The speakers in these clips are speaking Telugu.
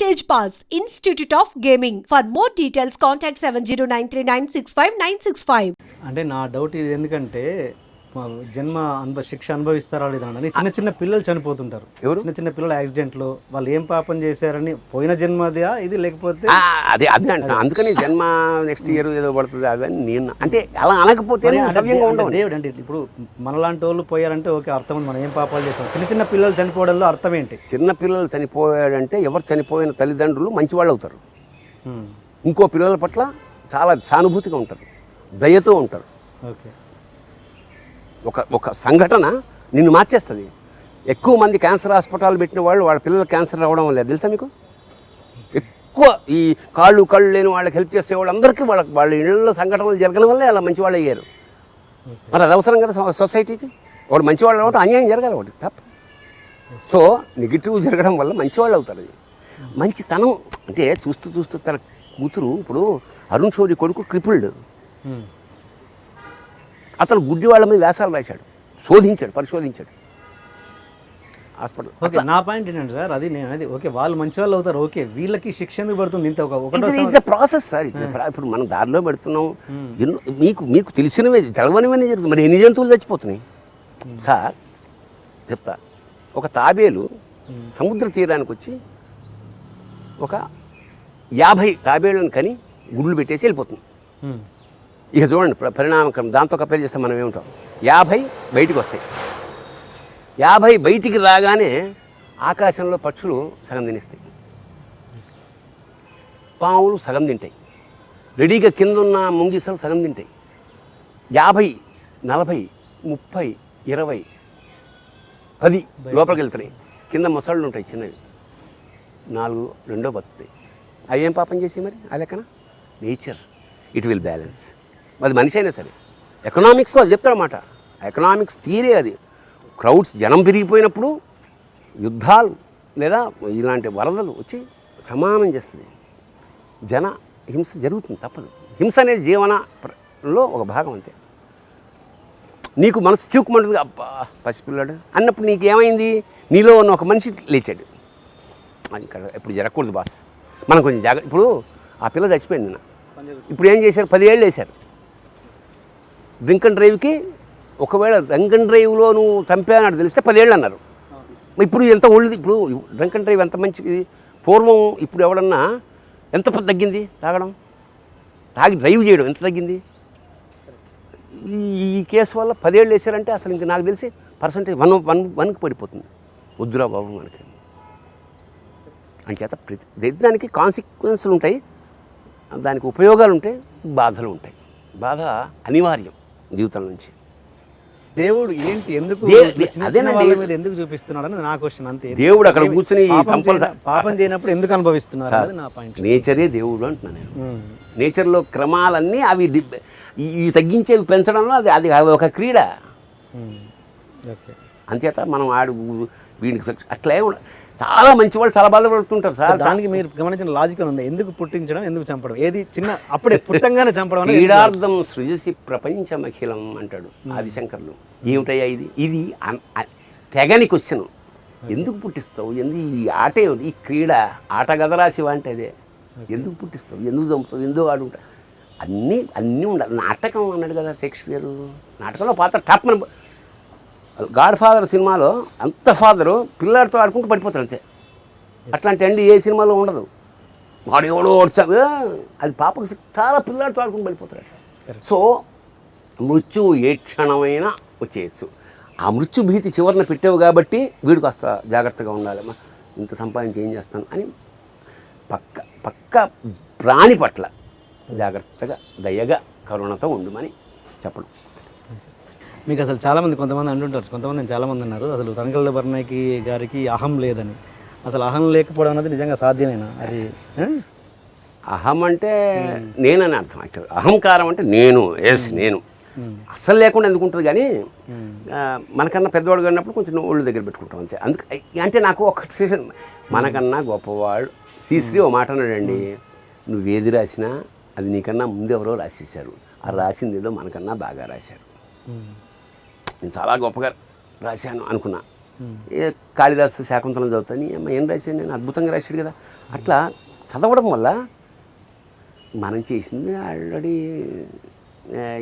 Stage Pass, Institute of Gaming. For more details, contact 70939659659. అంటే నా డౌట్ ఇది ఎందుకంటే జన్మ శిక్ష అనుభవిస్తారా లేదా అని చిన్న చిన్న పిల్లలు చనిపోతుంటారు. చిన్న చిన్న పిల్లలు యాక్సిడెంట్లో వాళ్ళు ఏం పాపం చేశారని పోయిన జన్మదా ఇది లేకపోతే అదే అంట. అందుకని జన్మ నెక్స్ట్ ఇయర్ ఏదో పడుతుంది అదని నేను అంటే అలా అనకపోతే సవ్యంగా ఉండవు. దేవుడు అంటే ఇప్పుడు మనలాంటి వాళ్ళు పోయారంటే ఓకే అర్థం ఉంది, మనం ఏం పాపాలు చేస్తాం. చిన్న చిన్న పిల్లలు చనిపోవడంలో అర్థం ఏంటి? చిన్న పిల్లలు చనిపోయాడంటే ఎవరు చనిపోయిన తల్లిదండ్రులు మంచివాళ్ళు అవుతారు. ఇంకో పిల్లల పట్ల చాలా సానుభూతిగా ఉంటారు, దయతో ఉంటారు. ఓకే, ఒక సంఘటన నిన్ను మార్చేస్తుంది. ఎక్కువ మంది క్యాన్సర్ హాస్పిటల్ పెట్టిన వాళ్ళు వాళ్ళ పిల్లలు క్యాన్సర్ రావడం లేదు తెలుసా మీకు? ఎక్కువ ఈ కళ్ళు లేని వాళ్ళకి హెల్ప్ చేసే వాళ్ళందరికీ వాళ్ళ ఇళ్ళలో సంఘటనలు జరగడం వల్లే అలా మంచి వాళ్ళు అయ్యారు. మరి అది అవసరం కదా సొసైటీకి. వాడు మంచివాళ్ళు అవ్వడం అన్యాయం జరగాలి, వాడు తప్ప. సో నెగిటివ్ జరగడం వల్ల మంచివాళ్ళు అవుతారు. మంచితనం అంటే చూస్తూ తన కూతురు ఇప్పుడు అరుణ్ షోరీ కొడుకు క్రిపుల్డ్, అతను గుడ్డి వాళ్ళ మీద వ్యాసాలు రాశాడు, పరిశోధించాడు హాస్పిటల్. ఓకే, నా పాయింట్ ఏంటంటే సార్ అది నేను అది ఓకే వాళ్ళు మంచి వాళ్ళు అవుతారు, ఓకే వీళ్ళకి శిక్ష ఎందుకు పడుతుంది? ఇంత ఇట్స్ ఎ ప్రాసెస్ సార్. ఇప్పుడు మనం దారిలో పెడుతున్నాం, మీకు తెలిసినవే తెలవనివన్నీ జరుగుతుంది. మరి ఎన్ని జంతువులు చచ్చిపోతున్నాయి సార్ చెప్తా. ఒక తాబేలు సముద్ర తీరానికి వచ్చి ఒక 50 తాబేళ్ళను కని గుడ్లు పెట్టేసి వెళ్ళిపోతుంది. ఇక చూడండి పరిణామక్రమం, దాంతో కంపేర్ చేస్తే మనం ఏమిటాం. 50 బయటికి వస్తాయి. 50 బయటికి రాగానే ఆకాశంలో పక్షులు సగం తినేస్తాయి, పాములు సగం తింటాయి, రెడీగా కింద ఉన్న ముంగిసలు సగం తింటాయి. 50, 40, 30, 20, 10 లోపలికి వెళ్తున్నాయి. కింద మొసళ్ళు ఉంటాయి చిన్నవి, 4 రెండో బతుకుతాయి. అవి ఏం పాపం చేసి మరి ఆ లెక్కన నేచర్ ఇట్ విల్ బ్యాలెన్స్. అది మనిషి అయినా సరే ఎకనామిక్స్లో అది చెప్తాడన్నమాట. ఎకనామిక్స్ థియరీ అది. క్రౌడ్స్ జనం పెరిగిపోయినప్పుడు యుద్ధాలు లేదా ఇలాంటి వరదలు వచ్చి సమానం చేస్తుంది. జన హింస జరుగుతుంది, తప్పదు. హింస అనేది జీవనలో ఒక భాగం అంతే. నీకు మనసు చిక్కుమంటుంది, అబ్బా పసిపిల్లాడు అన్నప్పుడు నీకు ఏమైంది? నీలో ఉన్న ఒక మనిషి లేచాడు. ఇంకా ఇప్పుడు జరగకూడదు బాస్, మనం కొంచెం జాగ్రత్త. ఇప్పుడు ఆ పిల్ల చచ్చిపోయింది నిన్న, ఇప్పుడు ఏం చేశారు? 10 ఏళ్ళు వేశారు డ్రింక్ అండ్ డ్రైవ్కి. ఒకవేళ డ్రింక్ అండ్ డ్రైవ్లో నువ్వు చంపానని తెలిస్తే 10 ఏళ్ళు అన్నారు. ఇప్పుడు ఎంత ఒళ్ళు, ఇప్పుడు డ్రింక్ అండ్ డ్రైవ్ ఎంత మంచిది. పూర్వం ఇప్పుడు ఎవడన్నా ఎంత తగ్గింది తాగడం, తాగి డ్రైవ్ చేయడం ఎంత తగ్గింది? ఈ కేసు వల్ల 10 ఏళ్ళు వేశారంటే అసలు ఇంక నాకు తెలిసి పర్సంటేజ్ 1కి పడిపోతుంది. వద్దురా బాబు మనకి. అంచేత ప్రతి దానికి కాన్సిక్వెన్స్లు ఉంటాయి, దానికి ఉపయోగాలు ఉంటాయి, బాధలు ఉంటాయి. బాధ అనివార్యం జీవితం నుంచి. దేవుడు ఏంటి ఎందుకు ఎందుకు చూపిస్తున్నాడని నా క్వశ్చన్ అంతే. దేవుడు అక్కడ కూర్చుని పాపం చేయనప్పుడు ఎందుకు అనుభవిస్తున్నారు అనేది నా పాయింట్. నేచరే దేవుడు అంటున్నాను నేను. నేచర్లో క్రమాలన్నీ అవి తగ్గించేవి పెంచడంలో అది ఒక క్రీడ. అంచేత మనం వీడికి అట్లే చాలా మంచి వాళ్ళు చాలా బాధపడుతుంటారు సార్. దానికి మీరు గమనించిన లాజికల్ ఉంది. ఎందుకు పుట్టించడం, ఎందుకు చంపడం? ఏది చిన్న అప్పుడే పుట్టంగానే చంపడం. క్రీడార్థం సృజసి ప్రపంచమఖిలం అంటాడు ఆదిశంకర్లు. ఏమిటయ్యా ఇది తెగని క్వశ్చన్. ఎందుకు పుట్టిస్తావు? ఎందుకు ఈ ఆట ఏమిటి? ఈ క్రీడ ఆట గదరాశివ అంటే అదే. ఎందుకు పుట్టిస్తావు, ఎందుకు చంపుతావు, ఎందుకు ఆడుకుంటావు? అన్నీ ఉండాలి. నాటకం అన్నాడు కదా షేక్స్పియర్. నాటకంలో పాత్ర టాప్ మన గాడ్ ఫాదర్ సినిమాలో అంత ఫాదరు పిల్లాడితో ఆడుకుంటూ పడిపోతారు అంతే. అట్లాంటి అండి ఏ సినిమాలో ఉండదు. వాడు ఎవడో ఓడ్చావు, అది పాపకు చాలా పిల్లాడితో ఆడుకుంటూ పడిపోతారు. సో మృత్యువు ఏ క్షణమైనా వచ్చేయచ్చు. ఆ మృత్యు భీతి చివరిన పెట్టావు కాబట్టి వీడికి కాస్త జాగ్రత్తగా ఉండాలమ్మా, ఇంత సంపాదించి ఏం చేస్తాను అని పక్క ప్రాణి పట్ల జాగ్రత్తగా దయగా కరుణతో ఉండమని చెప్పడం. మీకు అసలు చాలామంది కొంతమంది అంటుంటారు, కొంతమంది చాలామంది ఉన్నారు అసలు తనకళ్ళ బర్నాయకి గారికి అహం లేదని. అసలు అహం లేకపోవడం అనేది నిజంగా సాధ్యమేనా? అది అహం అంటే నేనని అర్థం. యాక్చువల్ అహంకారం అంటే నేను అస్సలు లేకుండా ఎందుకు ఉంటుంది. కానీ మనకన్నా పెద్దవాడు అన్నప్పుడు కొంచెం ఒళ్ళు దగ్గర పెట్టుకుంటాం అంతే. అంటే నాకు ఒక సిచ్యువేషన్, మనకన్నా గొప్పవాడు శ్రీశ్రీ ఓ మాట అన్నాడండి, నువ్వేది రాసినా అది నీకన్నా ముందు ఎవరో రాసేసారు, ఆ రాసింది ఏదో మనకన్నా బాగా రాశారు. నేను చాలా గొప్పగా రాశాను అనుకున్నా, కాళిదాసు శాకుంతలం చదువుతాను, ఏం రాశాను నేను, అద్భుతంగా రాశాడు కదా. అట్లా చదవడం వల్ల మనం చేసింది ఆల్రెడీ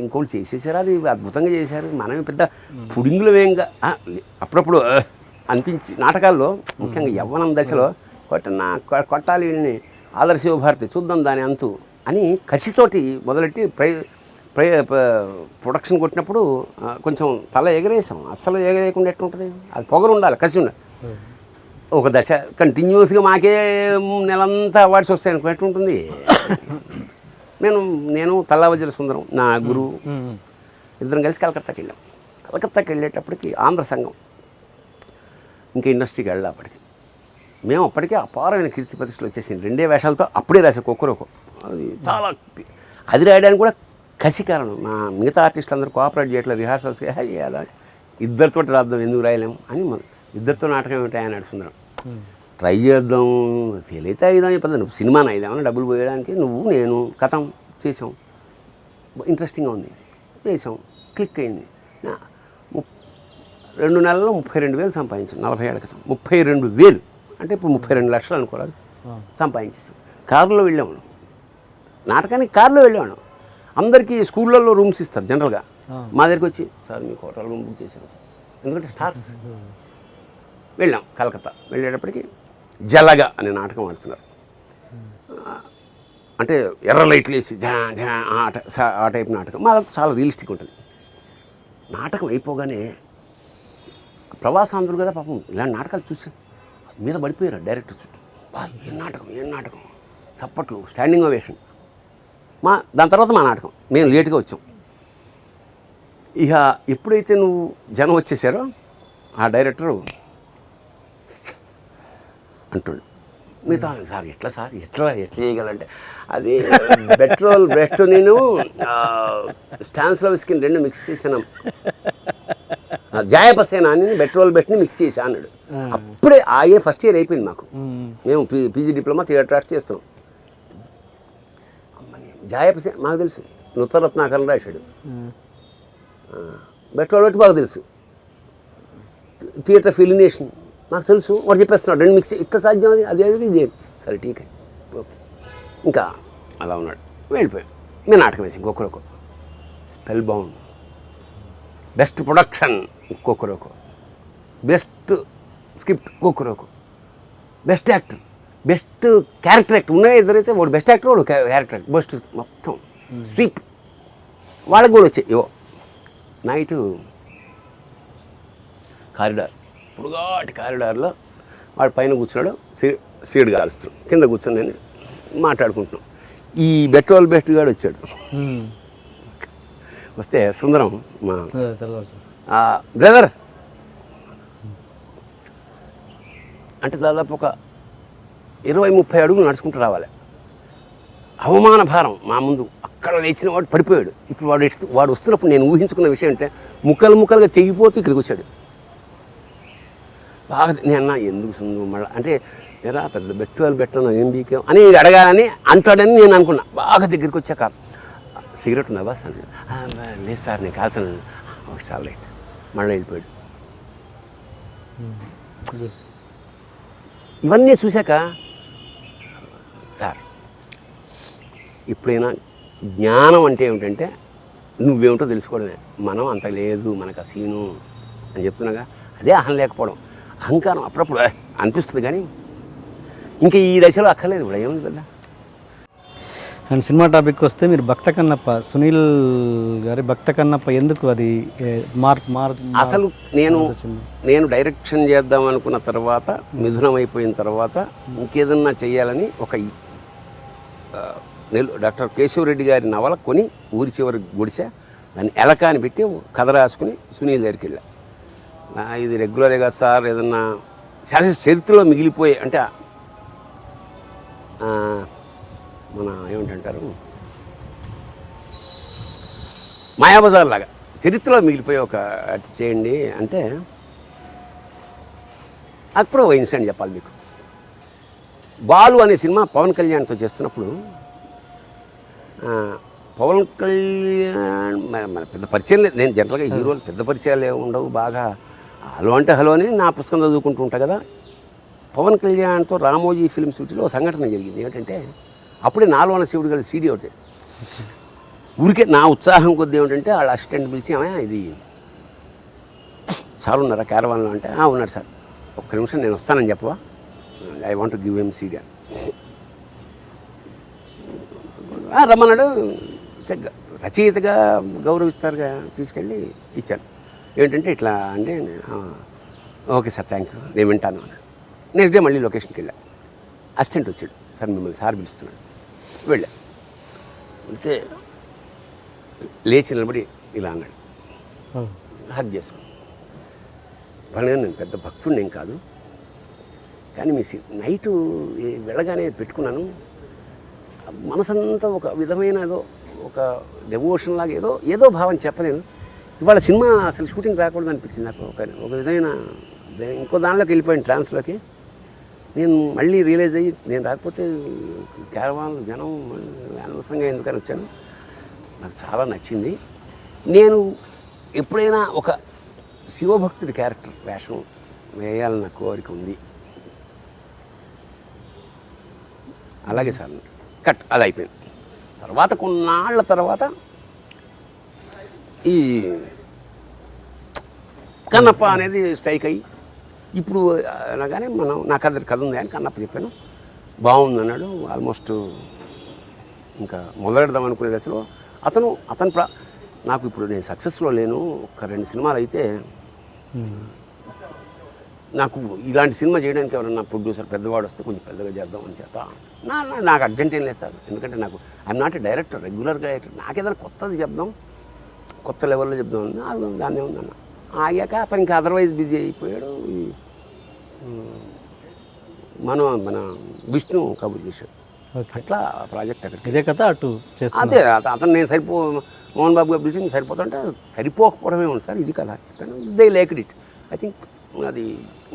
ఇంకోళ్ళు చేసేసారు, అది అద్భుతంగా చేశారు, మనమే పెద్ద పుడింగులు వేయంగా అప్పుడప్పుడు అనిపించి నాటకాల్లో ముఖ్యంగా యవ్వనం దశలో కొట్టాలి వీళ్ళని, ఆదర్శ భారతి చూద్దాం దాని అంతు అని కసితోటి మొదలెట్టి ప్రొడక్షన్ కొట్టినప్పుడు కొంచెం తల ఎగరేసాం. అస్సలు ఎగరేయకుండా ఎట్లుంటుంది, అది పొగరు ఉండాలి, కసి ఉండాలి. ఒక దశ కంటిన్యూస్గా మాకే నెలంతా అవార్డ్స్ వస్తాయి అనుకో ఎట్లుంటుంది. నేను తల్లావజ్జల సుందరం నా గురువు ఇద్దరం కలిసి కలకత్తాకి వెళ్ళాం. కలకత్తాకి వెళ్ళేటప్పటికి ఆంధ్ర సంఘం ఇంకా ఇండస్ట్రీకి వెళ్ళాలి. అప్పటికి మేము అప్పటికే అపారమైన కీర్తి ప్రతిష్టలు వచ్చేసింది. 2 వేషాలతో అప్పుడే రాసే కొక్కరొక, అది చాలా అది రాయడానికి కూడా కసి కారణం. మా మిగతా ఆర్టిస్టులు అందరూ కోఆపరేట్ చేయట్లేదు, రిహార్సల్స్ అలా ఇద్దరితో రాద్దాం, ఎందుకు రాయలేము అని ఇద్దరితో నాటకం ఏమిటి అని సుందరం ట్రై చేద్దాం, ఫెయిల్ అయితే అయిదాం, చెప్పదు నువ్వు సినిమాని అయిదామని డబ్బులు పోయడానికి, నువ్వు నేను కథం చేసాం, ఇంట్రెస్టింగ్గా ఉంది, వేసాం, క్లిక్ అయింది. 2 నెలల్లో 32,000 సంపాదించాం. 40 ఏళ్ళ క్రితం 32,000 అంటే ఇప్పుడు 32 లక్షలు అనుకోరాదు సంపాదించేసాం. కారులో వెళ్ళాము, నాటకానికి కారులో వెళ్ళాము. అందరికీ స్కూళ్ళల్లో రూమ్స్ ఇస్తారు జనరల్గా, మా దగ్గరికి వచ్చి సార్ మీకు హోటల్ రూమ్ బుక్ చేశాను సార్, ఎందుకంటే స్టార్స్. వెళ్ళాం కలకత్తా. వెళ్ళేటప్పటికి జలగ అనే నాటకం ఆడుతున్నారు. అంటే ఎర్ర లైట్లు వేసి జా జా ఆ టైప్ నాటకం. మా చాలా రియలిస్టిక్ ఉంటుంది. నాటకం అయిపోగానే ప్రవాసాంధ్రులు కదా పాపం, ఇలాంటి నాటకాలు చూసి మీద పడిపోయారు డైరెక్టర్ చుట్టూ. ఏం నాటకం చప్పట్లు, స్టాండింగ్ ఓవేషన్. దాని తర్వాత మా నాటకం, మేము లేట్గా వచ్చాం. ఇక ఎప్పుడైతే నువ్వు జనం వచ్చేసారో ఆ డైరెక్టరు అంటుండు, మిగతా సార్ ఎట్లా చేయగలంటే అది బెస్ట్ నేను స్టాన్స్లవిస్కిని 2 మిక్స్ చేసాను, జాయపసేనా అని పెట్రోల్ బెట్ని మిక్స్ చేసా అన్నాడు. అప్పుడే ఫస్ట్ ఇయర్ అయిపోయింది మాకు. మేము పీజీ డిప్లొమా థియేటర్ ఆర్ట్స్ చేస్తున్నాం. జాయపసేన మాకు తెలుసు, నృత్యరత్నాకరణ రాశాడు. పెట్రోల్ బెట్ బాగా తెలుసు, థియేటర్ ఫిలినేషన్ నాకు తెలుసు. వాడు చెప్పేస్తున్నాడు 2 మిక్స్ ఇట్లా సాధ్యం, అది ఇది సరే ఠీక్ ఓకే. ఇంకా అలా ఉన్నాడు. వెళ్ళిపోయాం. మేము నాటకం వేసాం ఇంకొకరొక, స్పెల్ బౌండ్, బెస్ట్ ప్రొడక్షన్ ఇంకొకరొక, బెస్ట్ స్క్రిప్ట్ ఇంకొకరొక, best actor, best character actor ఉన్నాయి ఇద్దరైతే. వాడు బెస్ట్ యాక్టర్, వాడు క్యారెక్టర్ యాక్టర్, బెస్ట్ మొత్తం స్వీప్. వాళ్ళకి కూడా వచ్చాయి. నైటు కారిడార్, పొడుగాటి కారిడార్లో వాడు పైన కూర్చున్నాడు, సీడ్ కాలుస్తున్నాడు, కింద కూర్చొని నేను మాట్లాడుకుంటున్నాం. ఈ పెట్రోల్ బెస్ట్ గాడు వచ్చాడు. వస్తే సుందరం మా బ్రదర్ అంటే దాదాపు ఒక 20-30 అడుగులు నడుచుకుంటూ రావాలి. అవమాన భారం మా ముందు. అక్కడ లేచిన వాడు పడిపోయాడు. ఇప్పుడు వాడు వస్తున్నప్పుడు నేను ఊహించుకున్న విషయం అంటే ముక్కలుగా తెగిపోతూ ఇక్కడికి వచ్చాడు. బాగా నేను ఎందుకు సుందరం మళ్ళీ అంటే ఎరా పెద్ద బెట్టను ఏం బీకేం అని అడగాలని అంటాడని నేను అనుకున్నా. బాగా దగ్గరికి వచ్చాక సిగరెట్ ఉందా బాస్ అంటే లేదు సార్ నేను కాల్సాను, చాలా లైట్, మళ్ళీ వెళ్ళిపోయాడు. ఇవన్నీ చూశాక సార్ ఎప్పుడైనా జ్ఞానం అంటే ఏమిటంటే నువ్వేమిటో తెలుసుకోవడమే. మనం అంత లేదు మనకు ఆ సీను అని చెప్తున్నాగా, అదే అహం లేకపోవడం. అహంకారం అప్పుడప్పుడు అనిపిస్తుంది కానీ ఇంకా ఈ దశలో అక్కర్లేదు కూడా, ఏముంది పెద్ద. అండ్ సినిమా టాపిక్ వస్తే మీరు భక్త కన్నప్ప, సునీల్ గారి భక్త కన్నప్ప ఎందుకు అది అసలు నేను డైరెక్షన్ చేద్దాం అనుకున్న తర్వాత, మిథునం అయిపోయిన తర్వాత ఇంకేదన్నా చేయాలని ఒక డాక్టర్ కేశవరెడ్డి గారి నవల కొని ఊరి చివరి గుడిసా దాన్ని ఎలకాని పెట్టి కథ రాసుకుని సునీల్ దగ్గరికి వెళ్ళా. ఇది రెగ్యులర్గా సార్ ఏదన్నా చరిత్రలో మిగిలిపోయే అంటే మన ఏమిటంటారు మాయాబజార్ లాగా చరిత్రలో మిగిలిపోయి ఒక అటు చేయండి అంటే అప్పుడు ఒక ఇన్సిడెంట్ చెప్పాలి మీకు. బాలు అనే సినిమా పవన్ కళ్యాణ్తో చేస్తున్నప్పుడు పవన్ కళ్యాణ్ మన పెద్ద పరిచయం లేదు. నేను జనరల్గా హీరోలు పెద్ద పరిచయాలు ఉండవు, బాగా హలో అంటే హలో అని నా పుస్తకం చదువుకుంటూ ఉంటా కదా. పవన్ కళ్యాణ్తో రామోజీ ఫిల్మ్ సిటీలో సంఘటన జరిగింది. ఏంటంటే అప్పుడే నాలుగు శివుడు గల సీడీ అవుతాయి. ఊరికే నా ఉత్సాహం కొద్ది ఏమిటంటే వాళ్ళ అసిస్టెంట్ పిలిచి ఇది సార్ ఉన్నారా క్యారవాన్లో అంటే ఉన్నాడు సార్, ఒక్క నిమిషం నేను వస్తానని చెప్పవా, I want to give him CD అని. రమ్మన్నాడు. రచయితగా గౌరవిస్తారుగా తీసుకెళ్ళి ఇచ్చాను. ఏంటంటే ఇట్లా అంటే ఓకే సార్ థ్యాంక్ యూ నేను వింటాను అన్నాడు. నెక్స్ట్ డే మళ్ళీ లొకేషన్కి వెళ్ళా. అసిస్టెంట్ వచ్చాడు, సార్ మిమ్మల్ని సార్ పిలుస్తున్నాడు. వెళ్ళా. వెళ్తే లేచి నిలబడి ఇలా అన్నాడు, హగ్ చేసుకుని. పని నేను పెద్ద భక్తుడిని ఏం కాదు, కానీ మీ నైటు వెళ్ళగానే పెట్టుకున్నాను, మనసంతా ఒక విధమైన ఏదో ఒక డెవోషన్ లాగా ఏదో భావం చెప్పలేను. ఇవాళ సినిమా అసలు షూటింగ్ రాకూడదు అనిపించింది నాకు. ఒక విధమైన ఇంకో దానిలోకి వెళ్ళిపోయాను, ట్రాన్స్లోకి. నేను మళ్ళీ రియలైజ్ అయ్యి నేను రాకపోతే క్యారవాన్ జనం అనవసరంగా ఎందుకని వచ్చాను. నాకు చాలా నచ్చింది. నేను ఎప్పుడైనా ఒక శివభక్తుడి క్యారెక్టర్ వేషం వేయాలన్న కోరిక ఉంది. అలాగే సార్ కట్ అది అయిపోయింది. తర్వాత కొన్నాళ్ళ తర్వాత ఈ కన్నప్ప అనేది స్ట్రైక్ అయ్యి ఇప్పుడు అనగానే నాకు అది కథ ఉంది అని కన్నప్ప చెప్పాను. బాగుంది అన్నాడు. ఆల్మోస్ట్ ఇంకా మొదలెడదాం అనుకునే దశలో అతను నాకు ఇప్పుడు నేను సక్సెస్లో లేను, ఒక 2 సినిమాలు అయితే నాకు ఇలాంటి సినిమా చేయడానికి ఎవరన్నా ప్రొడ్యూసర్ పెద్దవాడు వస్తే కొంచెం పెద్దగా చేద్దాం అని చేత నాకు అర్జెంట్ ఏం లేదు సార్. ఎందుకంటే నాకు I'm not a director, regular director. నాకేదైనా కొత్తది చెప్దాం, కొత్త లెవెల్లో చెప్దాం దాన్నే ఉందన్న. ఆగాక అతను ఇంకా అదర్వైజ్ బిజీ అయిపోయాడు. మన విష్ణు కబుర్ చేశాడు. అట్లా ప్రాజెక్ట్ అక్కడ ఇదే కదా అటు అంతే. అతను నేను మోహన్ బాబు గారు పిలిచి సరిపోతుంటే సరిపోకపోవడమే ఉంది సార్, ఇది కదా దే లేక్డ్ ఇట్. ఐ థింక్ అది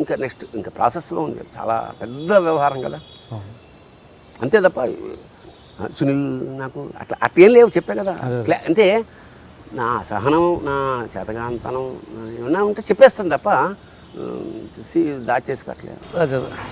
ఇంకా నెక్స్ట్ ఇంకా ప్రాసెస్లో ఉంది. చాలా పెద్ద వ్యవహారం కదా, అంతే తప్ప సునీల్ నాకు అట్లేం లేవు, చెప్పే కదా. అంతే నా సహనం, నా చేతగాంతనం ఏమన్నా ఉంటే చెప్పేస్తాను తప్ప దాచేసుకోవట్లేదు.